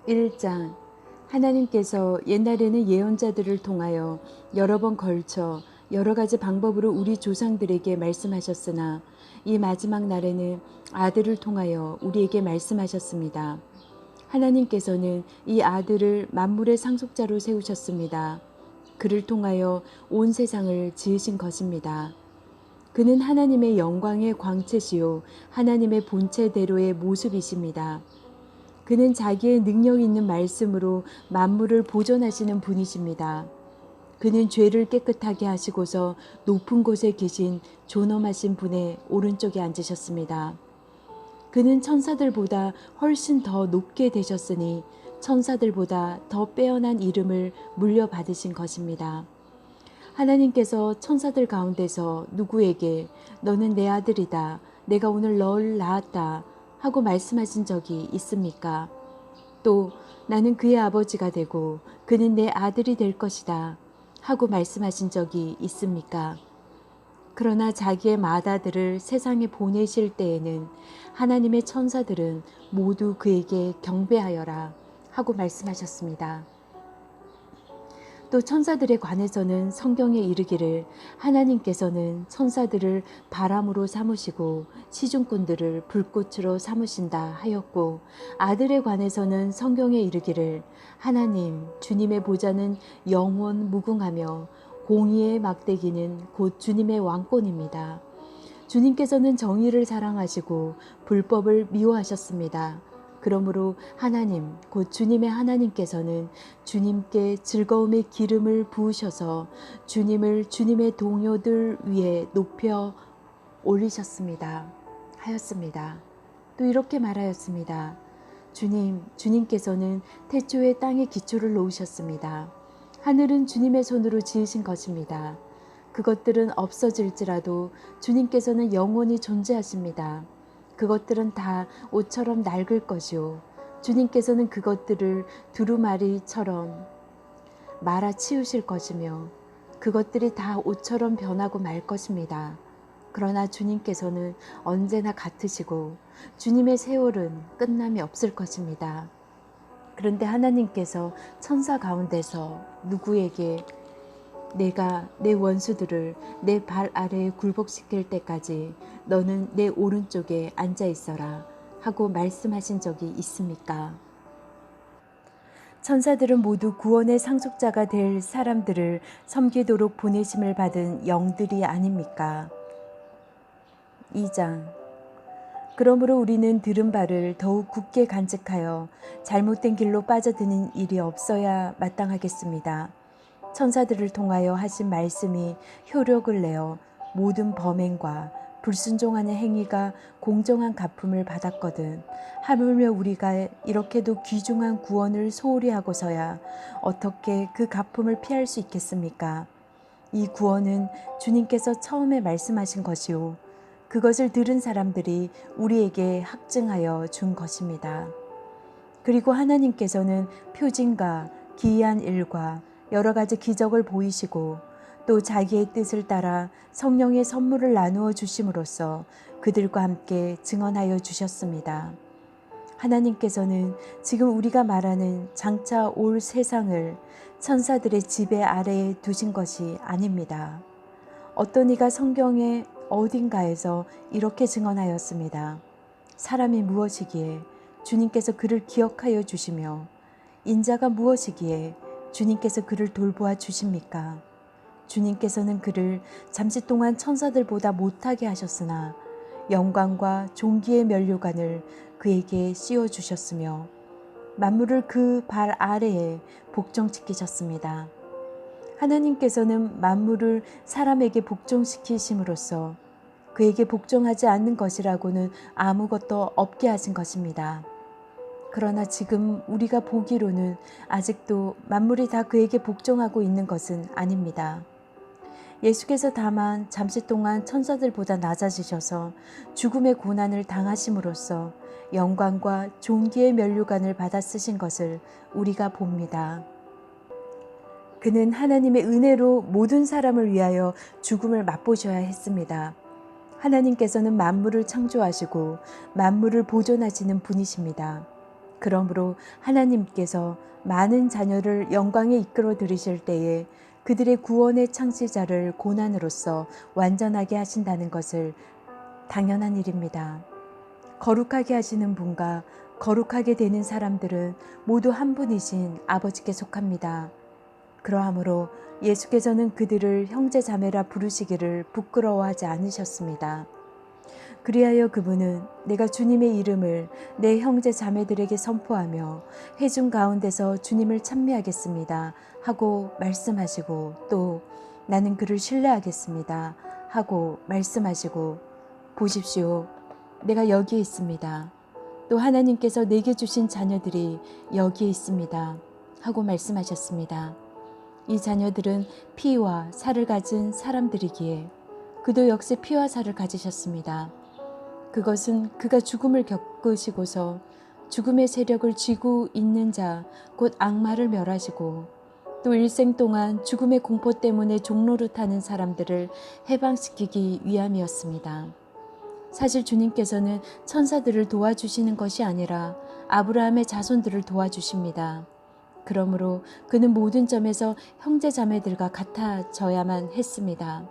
1장. 하나님께서 옛날에는 예언자들을 통하여 여러 번 걸쳐 여러 가지 방법으로 우리 조상들에게 말씀하셨으나 이 마지막 날에는 아들을 통하여 우리에게 말씀하셨습니다. 하나님께서는 이 아들을 만물의 상속자로 세우셨습니다. 그를 통하여 온 세상을 지으신 것입니다. 그는 하나님의 영광의 광채시요 하나님의 본체대로의 모습이십니다. 그는 자기의 능력 있는 말씀으로 만물을 보존하시는 분이십니다. 그는 죄를 깨끗하게 하시고서 높은 곳에 계신 존엄하신 분의 오른쪽에 앉으셨습니다. 그는 천사들보다 훨씬 더 높게 되셨으니 천사들보다 더 빼어난 이름을 물려받으신 것입니다. 하나님께서 천사들 가운데서 누구에게 너는 내 아들이다, 내가 오늘 너를 낳았다 하고 말씀하신 적이 있습니까? 또 나는 그의 아버지가 되고 그는 내 아들이 될 것이다 하고 말씀하신 적이 있습니까? 그러나 자기의 맏아들을 세상에 보내실 때에는 하나님의 천사들은 모두 그에게 경배하여라 하고 말씀하셨습니다. 또 천사들에 관해서는 성경에 이르기를 하나님께서는 천사들을 바람으로 삼으시고 시중꾼들을 불꽃으로 삼으신다 하였고, 아들에 관해서는 성경에 이르기를 하나님 주님의 보좌는 영원 무궁하며 공의의 막대기는 곧 주님의 왕권입니다. 주님께서는 정의를 사랑하시고 불법을 미워하셨습니다. 그러므로 하나님 곧 주님의 하나님께서는 주님께 즐거움의 기름을 부으셔서 주님을 주님의 동료들 위에 높여 올리셨습니다 하였습니다. 또 이렇게 말하였습니다. 주님께서는 태초에 땅에 기초를 놓으셨습니다. 하늘은 주님의 손으로 지으신 것입니다. 그것들은 없어질지라도 주님께서는 영원히 존재하십니다. 그것들은 다 옷처럼 낡을 것이요 주님께서는 그것들을 두루마리처럼 말아 치우실 것이며 그것들이 다 옷처럼 변하고 말 것입니다. 그러나 주님께서는 언제나 같으시고 주님의 세월은 끝남이 없을 것입니다. 그런데 하나님께서 천사 가운데서 누구에게 내가 내 원수들을 내 발 아래에 굴복시킬 때까지 너는 내 오른쪽에 앉아 있어라 하고 말씀하신 적이 있습니까? 천사들은 모두 구원의 상속자가 될 사람들을 섬기도록 보내심을 받은 영들이 아닙니까? 2장. 그러므로 우리는 들은 바를 더욱 굳게 간직하여 잘못된 길로 빠져드는 일이 없어야 마땅하겠습니다. 천사들을 통하여 하신 말씀이 효력을 내어 모든 범행과 불순종하는 행위가 공정한 갚음을 받았거든 하물며 우리가 이렇게도 귀중한 구원을 소홀히 하고서야 어떻게 그 갚음을 피할 수 있겠습니까? 이 구원은 주님께서 처음에 말씀하신 것이요 그것을 들은 사람들이 우리에게 확증하여 준 것입니다. 그리고 하나님께서는 표징과 기이한 일과 여러 가지 기적을 보이시고 또 자기의 뜻을 따라 성령의 선물을 나누어 주심으로써 그들과 함께 증언하여 주셨습니다. 하나님께서는 지금 우리가 말하는 장차 올 세상을 천사들의 지배 아래에 두신 것이 아닙니다. 어떤 이가 성경의 어딘가에서 이렇게 증언하였습니다. 사람이 무엇이기에 주님께서 그를 기억하여 주시며 인자가 무엇이기에 주님께서 그를 돌보아 주십니까? 주님께서는 그를 잠시 동안 천사들보다 못하게 하셨으나 영광과 존귀의 면류관을 그에게 씌워 주셨으며 만물을 그 발 아래에 복종시키셨습니다. 하나님께서는 만물을 사람에게 복종시키심으로써 그에게 복종하지 않는 것이라고는 아무것도 없게 하신 것입니다. 그러나 지금 우리가 보기로는 아직도 만물이 다 그에게 복종하고 있는 것은 아닙니다. 예수께서 다만 잠시 동안 천사들보다 낮아지셔서 죽음의 고난을 당하심으로써 영광과 존귀의 면류관을 받아 쓰신 것을 우리가 봅니다. 그는 하나님의 은혜로 모든 사람을 위하여 죽음을 맛보셔야 했습니다. 하나님께서는 만물을 창조하시고 만물을 보존하시는 분이십니다. 그러므로 하나님께서 많은 자녀를 영광에 이끌어 들이실 때에 그들의 구원의 창시자를 고난으로써 완전하게 하신다는 것을 당연한 일입니다. 거룩하게 하시는 분과 거룩하게 되는 사람들은 모두 한 분이신 아버지께 속합니다. 그러하므로 예수께서는 그들을 형제 자매라 부르시기를 부끄러워하지 않으셨습니다. 그리하여 그분은 내가 주님의 이름을 내 형제 자매들에게 선포하며 회중 가운데서 주님을 찬미하겠습니다 하고 말씀하시고, 또 나는 그를 신뢰하겠습니다 하고 말씀하시고, 보십시오, 내가 여기에 있습니다. 또 하나님께서 내게 주신 자녀들이 여기에 있습니다 하고 말씀하셨습니다. 이 자녀들은 피와 살을 가진 사람들이기에 그도 역시 피와 살을 가지셨습니다. 그것은 그가 죽음을 겪으시고서 죽음의 세력을 쥐고 있는 자, 곧 악마를 멸하시고 또 일생 동안 죽음의 공포 때문에 종노릇하는 사람들을 해방시키기 위함이었습니다. 사실 주님께서는 천사들을 도와주시는 것이 아니라 아브라함의 자손들을 도와주십니다. 그러므로 그는 모든 점에서 형제 자매들과 같아져야만 했습니다.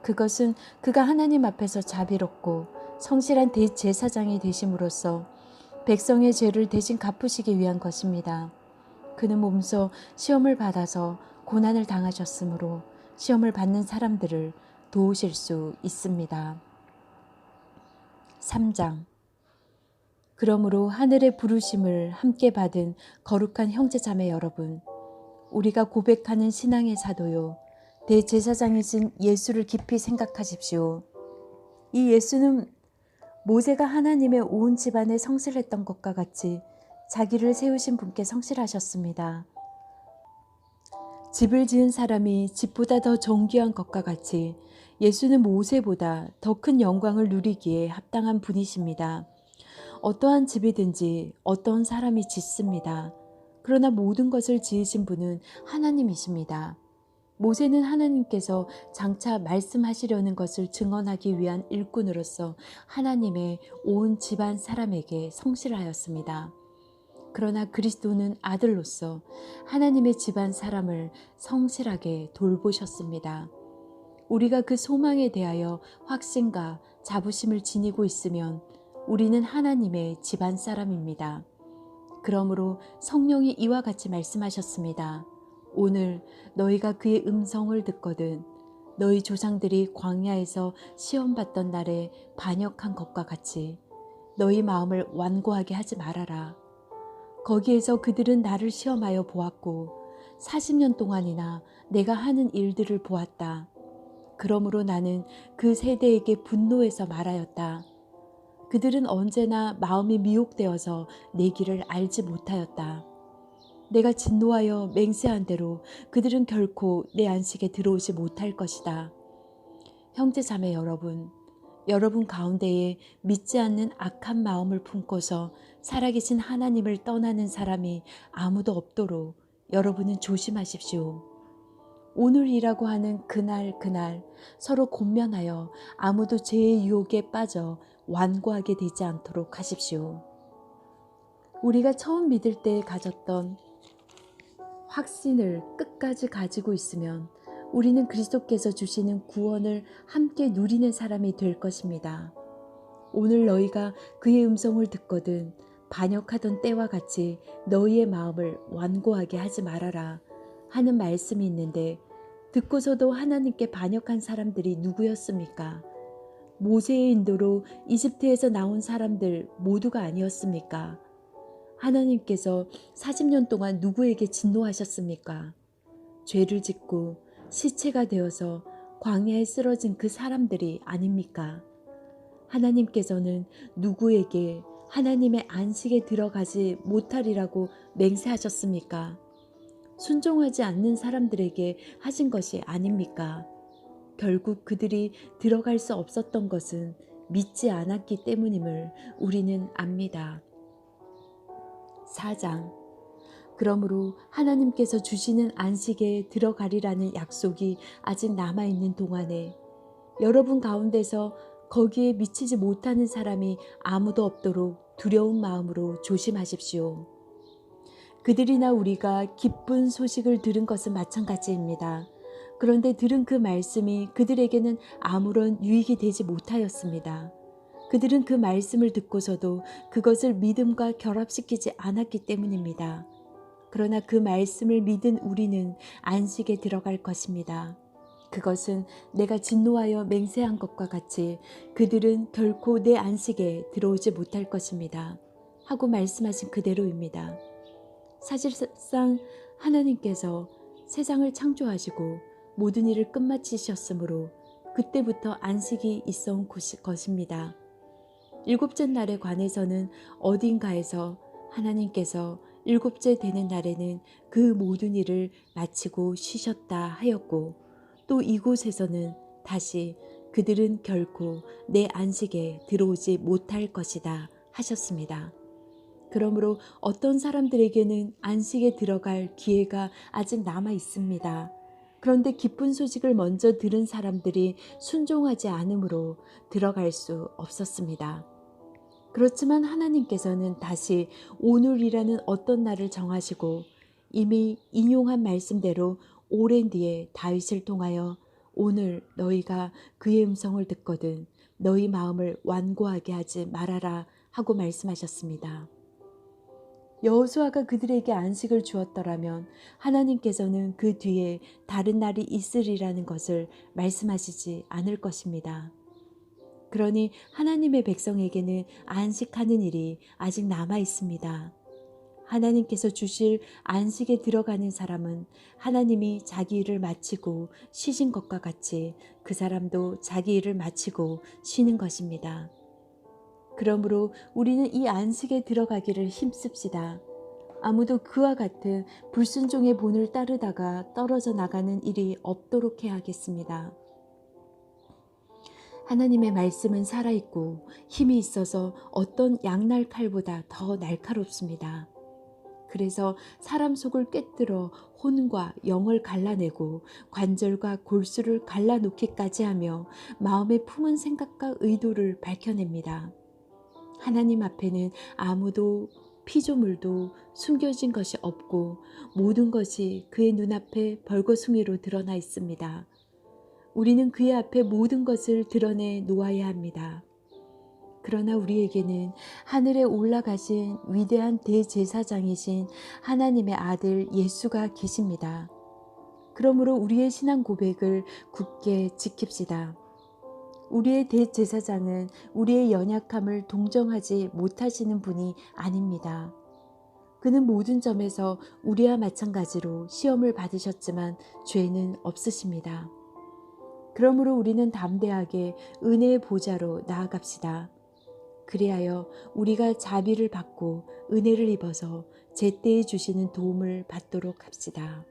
그것은 그가 하나님 앞에서 자비롭고 성실한 대제사장이 되심으로써 백성의 죄를 대신 갚으시기 위한 것입니다. 그는 몸소 시험을 받아서 고난을 당하셨으므로 시험을 받는 사람들을 도우실 수 있습니다. 3장. 그러므로 하늘의 부르심을 함께 받은 거룩한 형제자매 여러분, 우리가 고백하는 신앙의 사도요, 대제사장이신 예수를 깊이 생각하십시오. 이 예수는 모세가 하나님의 온 집안에 성실했던 것과 같이 자기를 세우신 분께 성실하셨습니다. 집을 지은 사람이 집보다 더 존귀한 것과 같이 예수는 모세보다 더 큰 영광을 누리기에 합당한 분이십니다. 어떠한 집이든지 어떤 사람이 짓습니다. 그러나 모든 것을 지으신 분은 하나님이십니다. 모세는 하나님께서 장차 말씀하시려는 것을 증언하기 위한 일꾼으로서 하나님의 온 집안 사람에게 성실하였습니다. 그러나 그리스도는 아들로서 하나님의 집안 사람을 성실하게 돌보셨습니다. 우리가 그 소망에 대하여 확신과 자부심을 지니고 있으면 우리는 하나님의 집안 사람입니다. 그러므로 성령이 이와 같이 말씀하셨습니다. 오늘 너희가 그의 음성을 듣거든 너희 조상들이 광야에서 시험받던 날에 반역한 것과 같이 너희 마음을 완고하게 하지 말아라. 거기에서 그들은 나를 시험하여 보았고 40년 동안이나 내가 하는 일들을 보았다. 그러므로 나는 그 세대에게 분노해서 말하였다. 그들은 언제나 마음이 미혹되어서 내 길을 알지 못하였다. 내가 진노하여 맹세한 대로 그들은 결코 내 안식에 들어오지 못할 것이다. 형제자매 여러분, 여러분 가운데에 믿지 않는 악한 마음을 품고서 살아계신 하나님을 떠나는 사람이 아무도 없도록 여러분은 조심하십시오. 오늘이라고 하는 그날 서로 권면하여 아무도 죄의 유혹에 빠져 완고하게 되지 않도록 하십시오. 우리가 처음 믿을 때 가졌던 확신을 끝까지 가지고 있으면 우리는 그리스도께서 주시는 구원을 함께 누리는 사람이 될 것입니다. 오늘 너희가 그의 음성을 듣거든 반역하던 때와 같이 너희의 마음을 완고하게 하지 말아라 하는 말씀이 있는데, 듣고서도 하나님께 반역한 사람들이 누구였습니까? 모세의 인도로 이집트에서 나온 사람들 모두가 아니었습니까? 하나님께서 40년 동안 누구에게 진노하셨습니까? 죄를 짓고 시체가 되어서 광야에 쓰러진 그 사람들이 아닙니까? 하나님께서는 누구에게 하나님의 안식에 들어가지 못하리라고 맹세하셨습니까? 순종하지 않는 사람들에게 하신 것이 아닙니까? 결국 그들이 들어갈 수 없었던 것은 믿지 않았기 때문임을 우리는 압니다. 4장. 그러므로 하나님께서 주시는 안식에 들어가리라는 약속이 아직 남아있는 동안에 여러분 가운데서 거기에 미치지 못하는 사람이 아무도 없도록 두려운 마음으로 조심하십시오. 그들이나 우리가 기쁜 소식을 들은 것은 마찬가지입니다. 그런데 들은 그 말씀이 그들에게는 아무런 유익이 되지 못하였습니다. 그들은 그 말씀을 듣고서도 그것을 믿음과 결합시키지 않았기 때문입니다. 그러나 그 말씀을 믿은 우리는 안식에 들어갈 것입니다. 그것은 내가 진노하여 맹세한 것과 같이 그들은 결코 내 안식에 들어오지 못할 것입니다. 하고 말씀하신 그대로입니다. 사실상 하나님께서 세상을 창조하시고 모든 일을 끝마치셨으므로 그때부터 안식이 있어온 것입니다. 일곱째 날에 관해서는 어딘가에서 하나님께서 일곱째 되는 날에는 그 모든 일을 마치고 쉬셨다 하였고, 또 이곳에서는 다시 그들은 결코 내 안식에 들어오지 못할 것이다 하셨습니다. 그러므로 어떤 사람들에게는 안식에 들어갈 기회가 아직 남아 있습니다. 그런데 기쁜 소식을 먼저 들은 사람들이 순종하지 않으므로 들어갈 수 없었습니다. 그렇지만 하나님께서는 다시 오늘이라는 어떤 날을 정하시고 이미 인용한 말씀대로 오랜 뒤에 다윗을 통하여 오늘 너희가 그의 음성을 듣거든 너희 마음을 완고하게 하지 말아라 하고 말씀하셨습니다. 여호수아가 그들에게 안식을 주었더라면 하나님께서는 그 뒤에 다른 날이 있으리라는 것을 말씀하시지 않을 것입니다. 그러니 하나님의 백성에게는 안식하는 일이 아직 남아 있습니다. 하나님께서 주실 안식에 들어가는 사람은 하나님이 자기 일을 마치고 쉬신 것과 같이 그 사람도 자기 일을 마치고 쉬는 것입니다. 그러므로 우리는 이 안식에 들어가기를 힘씁시다. 아무도 그와 같은 불순종의 본을 따르다가 떨어져 나가는 일이 없도록 해야겠습니다. 하나님의 말씀은 살아있고 힘이 있어서 어떤 양날 칼보다 더 날카롭습니다. 그래서 사람 속을 꿰뚫어 혼과 영을 갈라내고 관절과 골수를 갈라놓기까지 하며 마음의 품은 생각과 의도를 밝혀냅니다. 하나님 앞에는 아무도 피조물도 숨겨진 것이 없고 모든 것이 그의 눈앞에 벌거숭이로 드러나 있습니다. 우리는 그의 앞에 모든 것을 드러내 놓아야 합니다. 그러나 우리에게는 하늘에 올라가신 위대한 대제사장이신 하나님의 아들 예수가 계십니다. 그러므로 우리의 신앙 고백을 굳게 지킵시다. 우리의 대제사장은 우리의 연약함을 동정하지 못하시는 분이 아닙니다. 그는 모든 점에서 우리와 마찬가지로 시험을 받으셨지만 죄는 없으십니다. 그러므로 우리는 담대하게 은혜의 보좌로 나아갑시다. 그리하여 우리가 자비를 받고 은혜를 입어서 제때에 주시는 도움을 받도록 합시다.